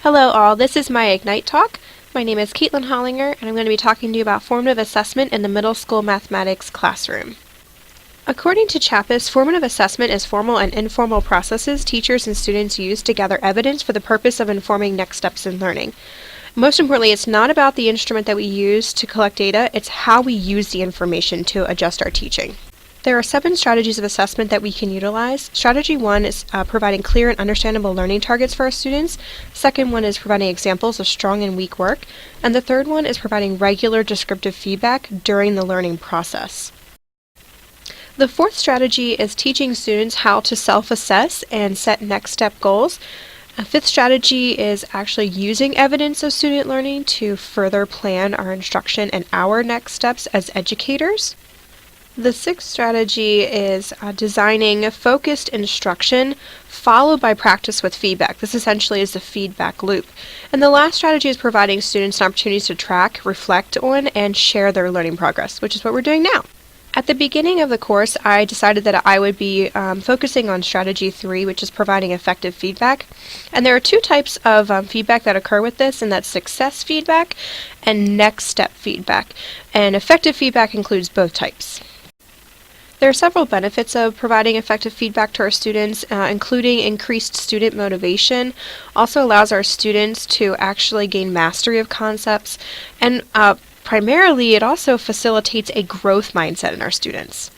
Hello all, this is my Ignite Talk. My name is Caitlin Hollinger and I'm going to be talking to you about formative assessment in the middle school mathematics classroom. According to CHAPIS, formative assessment is formal and informal processes teachers and students use to gather evidence for the purpose of informing next steps in learning. Most importantly, it's not about the instrument that we use to collect data, it's how we use the information to adjust our teaching. There are 7 strategies of assessment that we can utilize. Strategy 1 is providing clear and understandable learning targets for our students. Second one is providing examples of strong and weak work. And the third one is providing regular descriptive feedback during the learning process. The fourth strategy is teaching students how to self-assess and set next step goals. A fifth strategy is actually using evidence of student learning to further plan our instruction and our next steps as educators. The sixth strategy is designing focused instruction followed by practice with feedback. This essentially is the feedback loop. And the last strategy is providing students opportunities to track, reflect on, and share their learning progress, which is what we're doing now. At the beginning of the course, I decided that I would be focusing on strategy 3, which is providing effective feedback. And there are 2 types of feedback that occur with this, and that's success feedback and next step feedback. And effective feedback includes both types. There are several benefits of providing effective feedback to our students, including increased student motivation, also allows our students to actually gain mastery of concepts, and primarily it also facilitates a growth mindset in our students.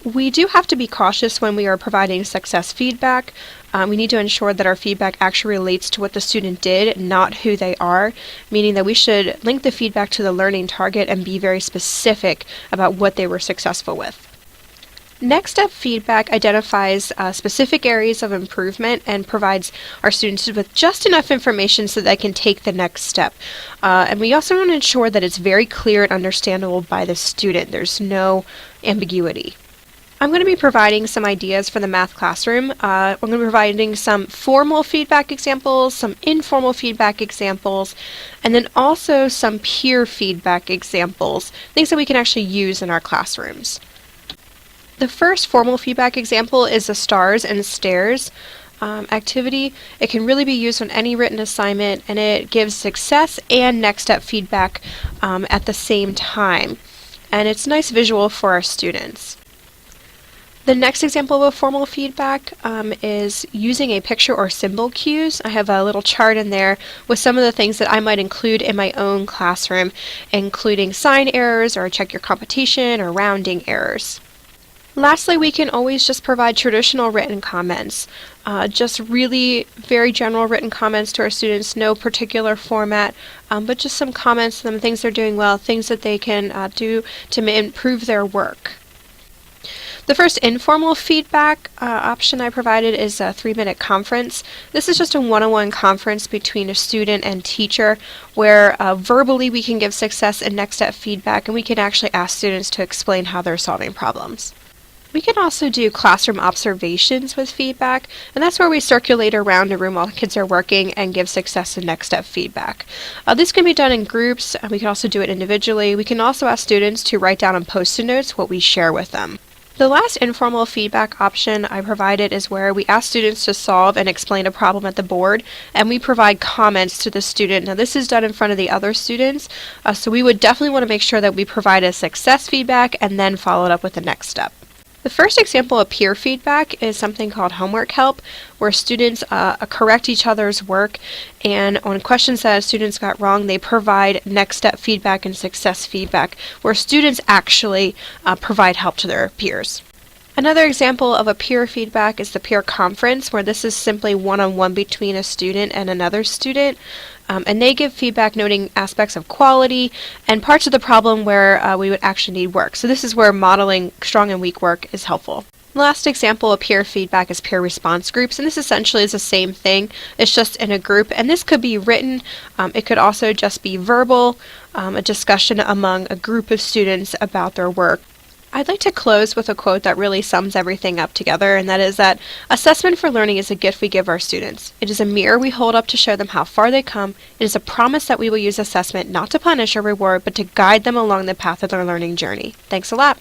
We do have to be cautious when we are providing success feedback. We need to ensure that our feedback actually relates to what the student did, not who they are, meaning that we should link the feedback to the learning target and be very specific about what they were successful with. Next step feedback identifies specific areas of improvement and provides our students with just enough information so they can take the next step. And we also want to ensure that it's very clear and understandable by the student. There's no ambiguity. I'm going to be providing some ideas for the math classroom. I'm going to be providing some formal feedback examples, some informal feedback examples, and then also some peer feedback examples, things that we can actually use in our classrooms. The first formal feedback example is the stars and stairs activity. It can really be used on any written assignment, and it gives success and next step feedback at the same time. And it's a nice visual for our students. The next example of formal feedback is using a picture or symbol cues. I have a little chart in there with some of the things that I might include in my own classroom, including sign errors or check your computation or rounding errors. Lastly, we can always just provide traditional written comments, just really very general written comments to our students, no particular format, but just some comments, some things they're doing well, things that they can do to improve their work. The first informal feedback option I provided is a 3-minute conference. This is just a one-on-one conference between a student and teacher where verbally we can give success and next step feedback, and we can actually ask students to explain how they're solving problems. We can also do classroom observations with feedback, and that's where we circulate around a room while kids are working and give success and next step feedback. This can be done in groups, and we can also do it individually. We can also ask students to write down on post-it notes what we share with them. The last informal feedback option I provided is where we ask students to solve and explain a problem at the board, and we provide comments to the student. Now this is done in front of the other students, so we would definitely want to make sure that we provide a success feedback and then follow it up with the next step. The first example of peer feedback is something called homework help, where students correct each other's work, and on questions that students got wrong, they provide next step feedback and success feedback, where students actually provide help to their peers. Another example of a peer feedback is the peer conference, where this is simply one-on-one between a student and another student, and they give feedback noting aspects of quality and parts of the problem where we would actually need work. So this is where modeling strong and weak work is helpful. The last example of peer feedback is peer response groups, and this essentially is the same thing. It's just in a group, and this could be written. It could also just be verbal, a discussion among a group of students about their work. I'd like to close with a quote that really sums everything up together, and that is that assessment for learning is a gift we give our students. It is a mirror we hold up to show them how far they come. It is a promise that we will use assessment not to punish or reward, but to guide them along the path of their learning journey. Thanks a lot.